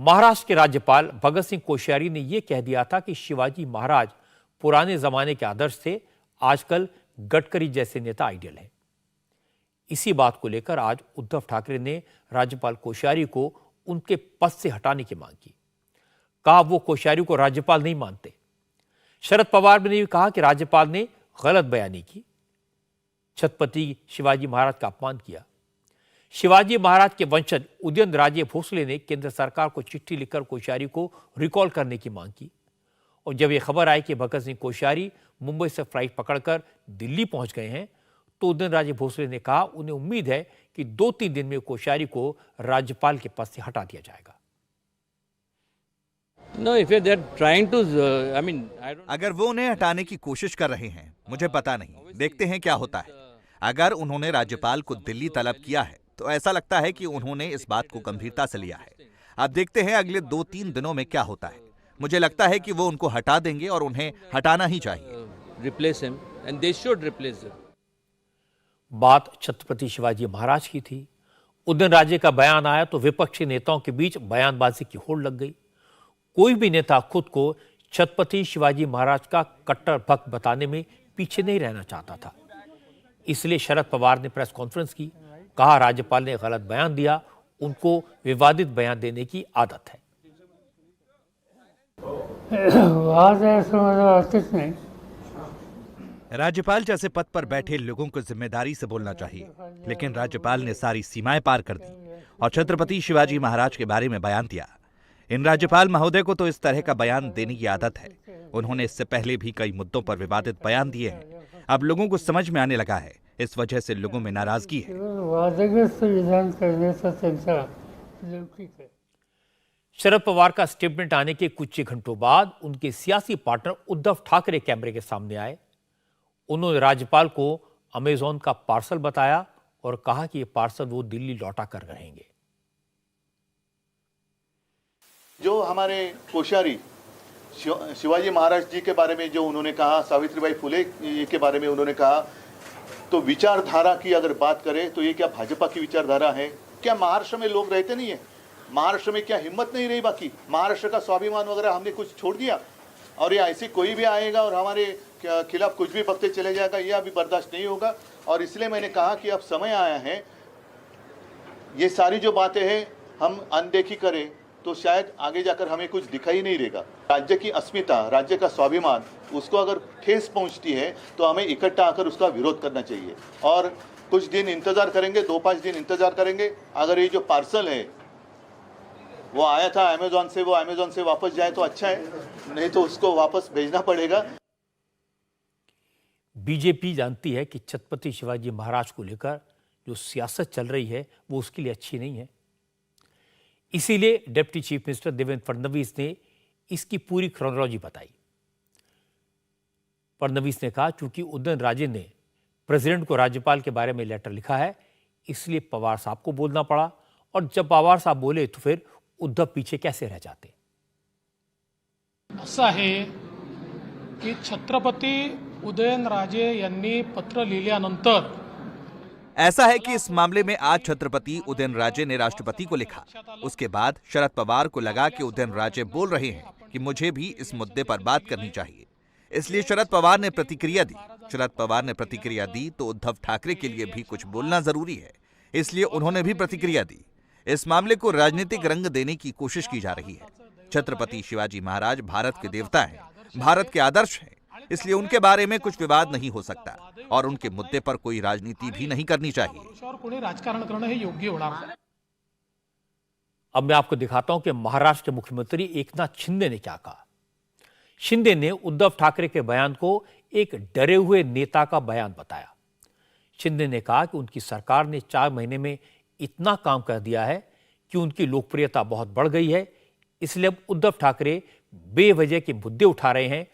महाराष्ट्र के राज्यपाल भगत सिंह कोश्यारी ने यह कह दिया था कि शिवाजी महाराज पुराने जमाने के आदर्श थे, आजकल गडकरी जैसे नेता आइडियल हैं। इसी बात को लेकर आज उद्धव ठाकरे ने राज्यपाल कोश्यारी को उनके पद से हटाने की मांग की। कहा वो कोश्यारी को राज्यपाल नहीं मानते। शरद पवार ने भी कहा कि राज्यपाल ने गलत बयानी की, छत्रपति शिवाजी महाराज का अपमान किया। शिवाजी महाराज के वंशज उदयनराजे भोसले ने केंद्र सरकार को चिट्ठी लिखकर कोश्यारी को रिकॉल करने की मांग की। और जब यह खबर आई कि भगत सिंह कोश्यारी मुंबई से फ्लाइट पकड़कर दिल्ली पहुंच गए हैं, तो उदयनराजे भोसले ने कहा उन्हें उम्मीद है कि 2-3 दिन में कोश्यारी को राज्यपाल के पद से हटा दिया जाएगा। अगर वो उन्हें हटाने की कोशिश कर रहे हैं, मुझे पता नहीं, देखते हैं क्या होता है। अगर उन्होंने राज्यपाल को दिल्ली तलब किया है तो ऐसा लगता है कि उन्होंने इस बात को गंभीरता से लिया है। अब देखते हैं अगले 2-3 दिनों में क्या होता है। मुझे लगता है कि वो उनको हटा देंगे और उन्हें हटाना ही चाहिए। बात छत्रपति शिवाजी महाराज की थी। उदयनराजे का बयान आया तो विपक्षी नेताओं के बीच बयानबाजी की होड़ लग गई। कोई भी नेता खुद को छत्रपति शिवाजी महाराज का कट्टर भक्त बताने में पीछे नहीं रहना चाहता था। इसलिए शरद पवार ने प्रेस कॉन्फ्रेंस की। कहा राज्यपाल ने गलत बयान दिया, उनको विवादित बयान देने की आदत है। राज्यपाल जैसे पद पर बैठे लोगों को जिम्मेदारी से बोलना चाहिए, लेकिन राज्यपाल ने सारी सीमाएं पार कर दी और छत्रपति शिवाजी महाराज के बारे में बयान दिया। इन राज्यपाल महोदय को तो इस तरह का बयान देने की आदत है। उन्होंने इससे पहले भी कई मुद्दों पर विवादित बयान दिए हैं। अब लोगों को समझ में आने लगा है, इस वजह से लोगों में नाराजगी है। शरद पवार का स्टेटमेंट आने के कुछ ही घंटों बाद उनके सियासी पार्टनर उद्धव ठाकरे कैमरे के सामने आए। उन्होंने राज्यपाल को अमेज़न का पार्सल बताया और कहा कि यह पार्सल वो दिल्ली लौटा कर रहेंगे। जो हमारे कोश्यारी शिवाजी महाराज जी के बारे में जो उन्होंने कहा, सावित्रीबाई फुले के बारे में उन्होंने कहा, तो विचारधारा की अगर बात करें तो ये क्या भाजपा की विचारधारा है? क्या महाराष्ट्र में लोग रहते नहीं है? महाराष्ट्र में क्या हिम्मत नहीं रही? बाकी महाराष्ट्र का स्वाभिमान वगैरह हमने कुछ छोड़ दिया और ये ऐसे कोई भी आएगा और हमारे खिलाफ कुछ भी बकते चले जाएगा, ये अभी बर्दाश्त नहीं होगा। और इसलिए मैंने कहा कि अब समय आया है, ये सारी जो बातें हैं हम अनदेखी करें तो शायद आगे जाकर हमें कुछ दिखाई नहीं देगा। राज्य की अस्मिता, राज्य का स्वाभिमान, उसको अगर ठेस पहुंचती है तो हमें इकट्ठा आकर उसका विरोध करना चाहिए। और कुछ दिन इंतजार करेंगे, 2-5 दिन इंतजार करेंगे। अगर ये जो पार्सल है वो आया था अमेज़न से, वो अमेज़न से वापस जाए तो अच्छा है, नहीं तो उसको वापस भेजना पड़ेगा। बीजेपी जानती है कि छत्रपति शिवाजी महाराज को लेकर जो सियासत चल रही है वो उसके लिए अच्छी नहीं है। इसीलिए deputy chief minister Devendra Fadnavis ने इसकी पूरी क्रोनोलॉजी बताई। फडणवीस ने कहा क्योंकि उदयनराजे ने प्रेसिडेंट को राज्यपाल के बारे में लेटर लिखा है, इसलिए पवार साहब को बोलना पड़ा। और जब पवार साहब बोले तो फिर उद्धव पीछे कैसे रह जाते? असं आहे की छत्रपती उदयनराजे यांनी पत्र लिहिल्यानंतर ऐसा है कि इस मामले में आज छत्रपति उदयनराजे ने राष्ट्रपति को लिखा। उसके बाद शरद पवार को लगा कि उदयनराजे बोल रहे हैं कि मुझे भी इस मुद्दे पर बात करनी चाहिए, इसलिए शरद पवार ने प्रतिक्रिया दी। शरद पवार ने प्रतिक्रिया दी तो उद्धव ठाकरे के लिए भी कुछ बोलना जरूरी है, इसलिए उन्होंने भी प्रतिक्रिया दी। इस मामले को राजनीतिक रंग देने की कोशिश की जा रही है। छत्रपति शिवाजी महाराज भारत के देवता हैं, भारत के आदर्श हैं, इसलिए उनके बारे में कुछ विवाद नहीं हो सकता और उनके मुद्दे पर कोई राजनीति भी नहीं करनी चाहिए। राजकारण करना ही योग्य होणार। अब मैं आपको दिखाता हूं कि महाराष्ट्र के मुख्यमंत्री एकनाथ शिंदे ने क्या कहा। शिंदे ने उद्धव ठाकरे के बयान को एक डरे हुए नेता का बयान बताया। शिंदे ने कहा कि उनकी सरकार ने 4 महीने में इतना काम कर दिया है कि उनकी लोकप्रियता बहुत बढ़ गई है, इसलिए अब उद्धव ठाकरे बेवजह के मुद्दे उठा रहे हैं,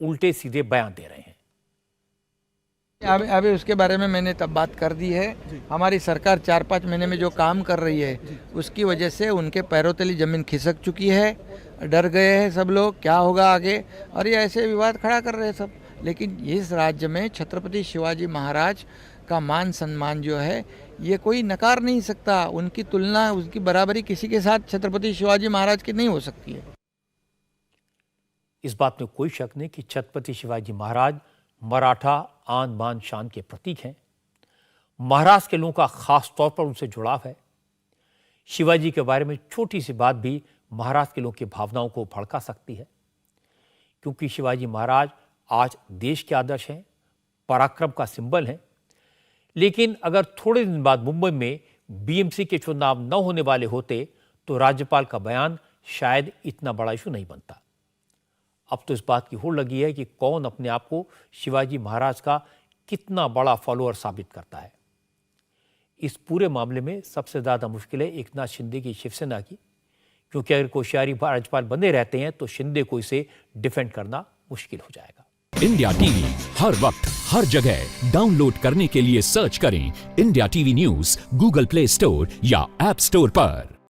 उल्टे सीधे बयान दे रहे हैं। अभी उसके बारे में मैंने तब बात कर दी है। हमारी सरकार 4-5 महीने में जो काम कर रही है उसकी वजह से उनके पैरों तले जमीन खिसक चुकी है, डर गए हैं सब लोग क्या होगा आगे, और ये ऐसे विवाद खड़ा कर रहे हैं सब। लेकिन इस राज्य में छत्रपति शिवाजी महाराज का मान सम्मान जो है ये कोई नकार नहीं सकता। उनकी तुलना, उसकी बराबरी किसी के साथ छत्रपति शिवाजी महाराज की नहीं हो सकती है। इस बात में कोई शक नहीं कि छत्रपति शिवाजी महाराज मराठा आन बान शान के प्रतीक हैं। महाराष्ट्र के लोगों का खास तौर पर उनसे जुड़ाव है। शिवाजी के बारे में छोटी सी बात भी महाराष्ट्र के लोगों की भावनाओं को भड़का सकती है, क्योंकि शिवाजी महाराज आज देश के आदर्श हैं, पराक्रम का सिंबल हैं। लेकिन अगर थोड़े दिन बाद मुंबई में बीएमसी के चुनाव न होने वाले होते तो राज्यपाल का बयान शायद इतना बड़ा इशू नहीं बनता। अब तो इस बात की होड़ लगी है कि कौन अपने आप को शिवाजी महाराज का कितना बड़ा फॉलोअर साबित करता है। इस पूरे मामले में सबसे ज्यादा मुश्किल है एकनाथ शिंदे की शिवसेना की, क्योंकि अगर कोश्यारी राज्यपाल बने रहते हैं तो शिंदे को इसे डिफेंड करना मुश्किल हो जाएगा। इंडिया टीवी हर वक्त हर जगह डाउनलोड करने के लिए सर्च करें India TV news Google play store या ऐप स्टोर पर।